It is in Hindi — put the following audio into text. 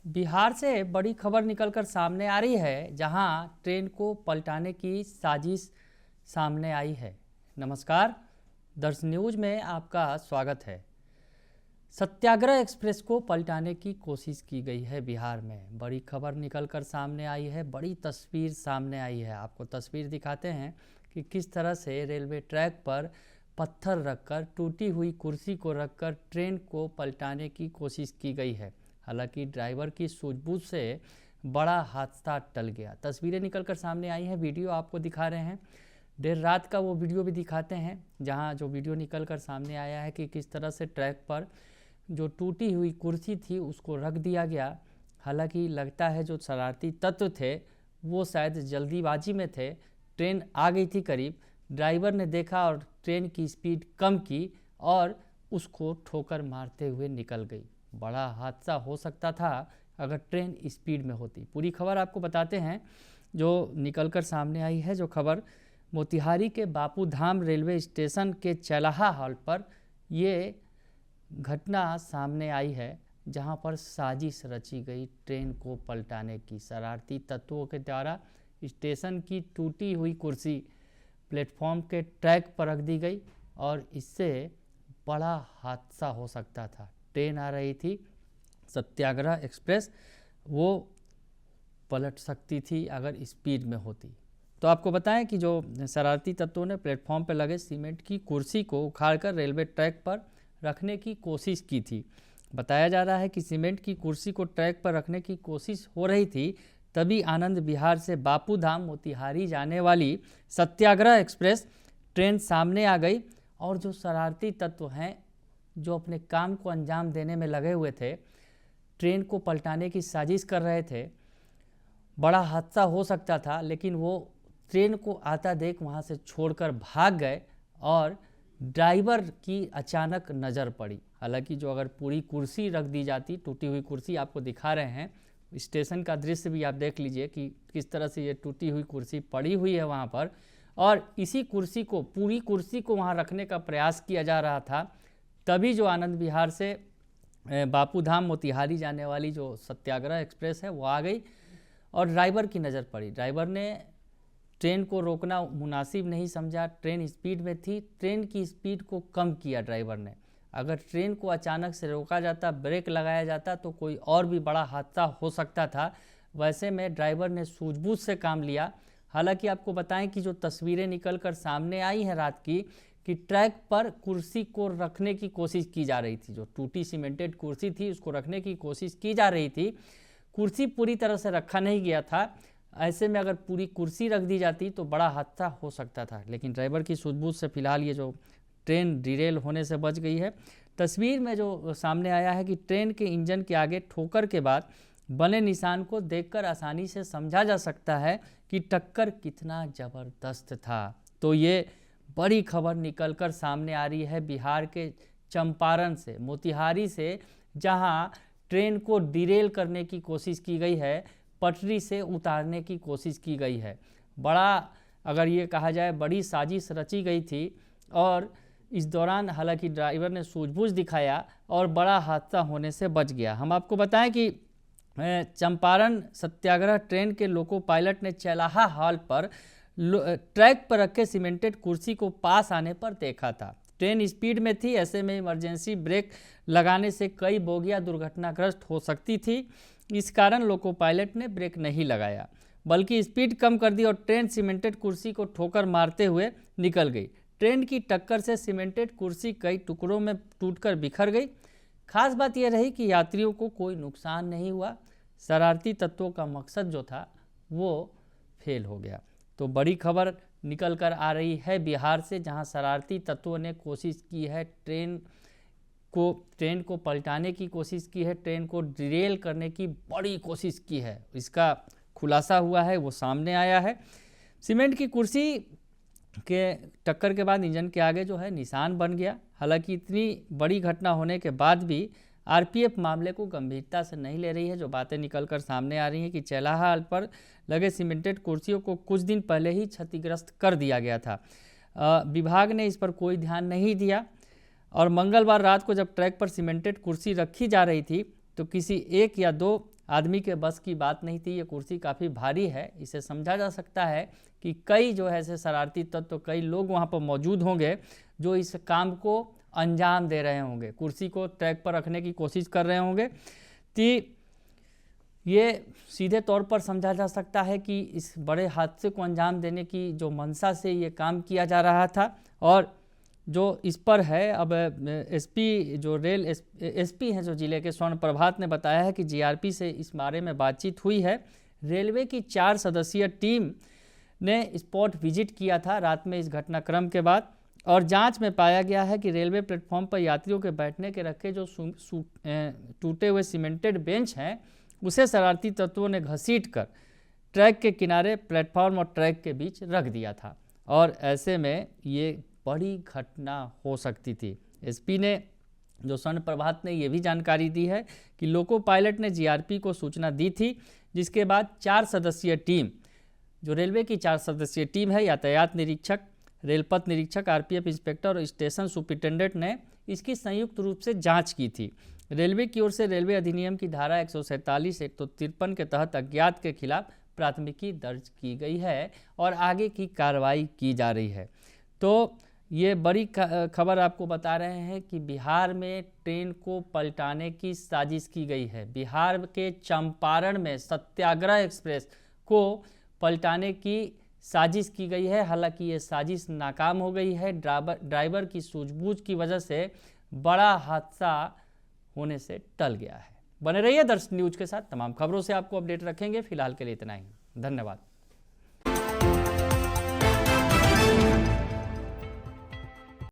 बिहार से बड़ी खबर निकलकर सामने आ रही है, जहां ट्रेन को पलटाने की साजिश सामने आई है। नमस्कार, दर्श न्यूज में आपका स्वागत है। सत्याग्रह एक्सप्रेस को पलटाने की कोशिश की गई है बिहार में। बड़ी खबर निकलकर सामने आई है, बड़ी तस्वीर सामने आई है। आपको तस्वीर दिखाते हैं कि किस तरह से रेलवे ट्रैक पर पत्थर रखकर, टूटी हुई कुर्सी को रखकर ट्रेन को पलटाने की कोशिश की गई है। हालांकि ड्राइवर की सूझबूझ से बड़ा हादसा टल गया। तस्वीरें निकलकर सामने आई हैं, वीडियो आपको दिखा रहे हैं। देर रात का वो वीडियो भी दिखाते हैं, जहां जो वीडियो निकलकर सामने आया है कि किस तरह से ट्रैक पर जो टूटी हुई कुर्सी थी उसको रख दिया गया। हालांकि लगता है जो शरारती तत्व थे वो शायद जल्दीबाजी में थे। ट्रेन आ गई थी करीब, ड्राइवर ने देखा और ट्रेन की स्पीड कम की और उसको ठोकर मारते हुए निकल गई। बड़ा हादसा हो सकता था अगर ट्रेन स्पीड में होती। पूरी खबर आपको बताते हैं जो निकलकर सामने आई है। जो खबर मोतिहारी के बापू धाम रेलवे स्टेशन के चैलाहा हॉल पर ये घटना सामने आई है, जहां पर साजिश रची गई ट्रेन को पलटाने की। शरारती तत्वों के द्वारा स्टेशन की टूटी हुई कुर्सी प्लेटफॉर्म के ट्रैक पर रख दी गई और इससे बड़ा हादसा हो सकता था। ट्रेन आ रही थी सत्याग्रह एक्सप्रेस, वो पलट सकती थी अगर स्पीड में होती। तो आपको बताएं कि जो शरारती तत्वों ने प्लेटफॉर्म पर लगे सीमेंट की कुर्सी को उखाड़कर रेलवे ट्रैक पर रखने की कोशिश की थी। बताया जा रहा है कि सीमेंट की कुर्सी को ट्रैक पर रखने की कोशिश हो रही थी, तभी आनंद विहार से बापू धाम मोतिहारी जाने वाली सत्याग्रह एक्सप्रेस ट्रेन सामने आ गई। और जो शरारती तत्व हैं जो अपने काम को अंजाम देने में लगे हुए थे, ट्रेन को पलटाने की साजिश कर रहे थे, बड़ा हादसा हो सकता था। लेकिन वो ट्रेन को आता देख वहाँ से छोड़कर भाग गए और ड्राइवर की अचानक नज़र पड़ी। हालांकि जो अगर पूरी कुर्सी रख दी जाती, टूटी हुई कुर्सी आपको दिखा रहे हैं, स्टेशन का दृश्य भी आप देख लीजिए कि किस तरह से ये टूटी हुई कुर्सी पड़ी हुई है वहाँ पर, और इसी कुर्सी को, पूरी कुर्सी को वहाँ रखने का प्रयास किया जा रहा था। तभी जो आनंद विहार से बापू धाम मोतिहारी जाने वाली जो सत्याग्रह एक्सप्रेस है वो आ गई और ड्राइवर की नज़र पड़ी। ड्राइवर ने ट्रेन को रोकना मुनासिब नहीं समझा, ट्रेन स्पीड में थी, ट्रेन की स्पीड को कम किया ड्राइवर ने। अगर ट्रेन को अचानक से रोका जाता, ब्रेक लगाया जाता तो कोई और भी बड़ा हादसा हो सकता था। वैसे में ड्राइवर ने सूझबूझ से काम लिया। हालांकि आपको बताएं कि जो तस्वीरें निकलकर सामने आई हैं रात की, कि ट्रैक पर कुर्सी को रखने की कोशिश की जा रही थी। जो टूटी सीमेंटेड कुर्सी थी उसको रखने की कोशिश की जा रही थी। कुर्सी पूरी तरह से रखा नहीं गया था। ऐसे में अगर पूरी कुर्सी रख दी जाती तो बड़ा हादसा हो सकता था। लेकिन ड्राइवर की सूझबूझ से फिलहाल ये जो ट्रेन डिरेल होने से बच गई है। तस्वीर में जो सामने आया है कि ट्रेन के इंजन के आगे ठोकर के बाद बने निशान को देखकर आसानी से समझा जा सकता है कि टक्कर कितना ज़बरदस्त था। तो ये बड़ी खबर निकलकर सामने आ रही है बिहार के चंपारण से, मोतिहारी से, जहां ट्रेन को डिरेल करने की कोशिश की गई है, पटरी से उतारने की कोशिश की गई है। बड़ा, अगर ये कहा जाए, बड़ी साजिश रची गई थी और इस दौरान हालांकि ड्राइवर ने सूझबूझ दिखाया और बड़ा हादसा होने से बच गया। हम आपको बताएं कि चंपारण सत्याग्रह ट्रेन के लोको पायलट ने चैलाहा हॉल पर ट्रैक पर रखे सीमेंटेड कुर्सी को पास आने पर देखा था। ट्रेन स्पीड में थी, ऐसे में इमरजेंसी ब्रेक लगाने से कई बोगियां दुर्घटनाग्रस्त हो सकती थी। इस कारण लोको पायलट ने ब्रेक नहीं लगाया, बल्कि स्पीड कम कर दी और ट्रेन सीमेंटेड कुर्सी को ठोकर मारते हुए निकल गई। ट्रेन की टक्कर से सीमेंटेड कुर्सी कई टुकड़ों में टूटकर बिखर गई। खास बात यह रही कि यात्रियों को कोई नुकसान नहीं हुआ। शरारती तत्वों का मकसद जो था वो फेल हो गया। तो बड़ी खबर निकल कर आ रही है बिहार से, जहां शरारती तत्वों ने कोशिश की है ट्रेन को पलटाने की कोशिश की है, ट्रेन को डिरेल करने की बड़ी कोशिश की है। इसका खुलासा हुआ है, वो सामने आया है। सीमेंट की कुर्सी के टक्कर के बाद इंजन के आगे जो है निशान बन गया। हालांकि इतनी बड़ी घटना होने के बाद भी आरपीएफ मामले को गंभीरता से नहीं ले रही है। जो बातें निकलकर सामने आ रही हैं कि चैलाहा हॉल पर लगे सीमेंटेड कुर्सियों को कुछ दिन पहले ही क्षतिग्रस्त कर दिया गया था। विभाग ने इस पर कोई ध्यान नहीं दिया और मंगलवार रात को जब ट्रैक पर सीमेंटेड कुर्सी रखी जा रही थी तो किसी एक या दो आदमी के बस की बात नहीं थी। ये कुर्सी काफ़ी भारी है। इसे समझा जा सकता है कि कई जो है ऐसे शरारती तत्व, कई लोग वहाँ पर मौजूद होंगे जो इस काम को अंजाम दे रहे होंगे, कुर्सी को ट्रैक पर रखने की कोशिश कर रहे होंगे। तो ये सीधे तौर पर समझा जा सकता है कि इस बड़े हादसे को अंजाम देने की जो मंशा से ये काम किया जा रहा था। और जो इस पर है, अब एसपी जो रेल एसपी हैं जो जिले के, स्वर्ण प्रभात ने बताया है कि जीआरपी से इस बारे में बातचीत हुई है। रेलवे की 4 सदस्यीय टीम ने स्पॉट विजिट किया था रात में इस घटनाक्रम के बाद, और जांच में पाया गया है कि रेलवे प्लेटफॉर्म पर यात्रियों के बैठने के रखे जो टूटे हुए सीमेंटेड बेंच हैं उसे शरारती तत्वों ने घसीटकर ट्रैक के किनारे प्लेटफॉर्म और ट्रैक के बीच रख दिया था, और ऐसे में ये बड़ी घटना हो सकती थी। एसपी ने जो स्वर्ण प्रभात ने ये भी जानकारी दी है कि लोको पायलट ने जीआरपी को सूचना दी थी, जिसके बाद 4 सदस्यीय टीम, जो रेलवे की 4 सदस्यीय टीम है, यातायात निरीक्षक, रेलपथ निरीक्षक, आरपीएफ इंस्पेक्टर और स्टेशन सुपरिटेंडेंट ने इसकी संयुक्त रूप से जांच की थी। रेलवे की ओर से रेलवे अधिनियम की धारा 147, 153 के तहत अज्ञात के खिलाफ प्राथमिकी दर्ज की गई है और आगे की कार्रवाई की जा रही है। तो ये बड़ी खबर आपको बता रहे हैं कि बिहार में ट्रेन को पलटाने की साजिश की गई है। बिहार के चंपारण में सत्याग्रह एक्सप्रेस को पलटाने की साजिश की गई है। हालांकि ये साजिश नाकाम हो गई है। ड्राइवर की सूझबूझ की वजह से बड़ा हादसा होने से टल गया है। बने रहिए दर्शन न्यूज के साथ, तमाम खबरों से आपको अपडेट रखेंगे। फिलहाल के लिए इतना ही, धन्यवाद।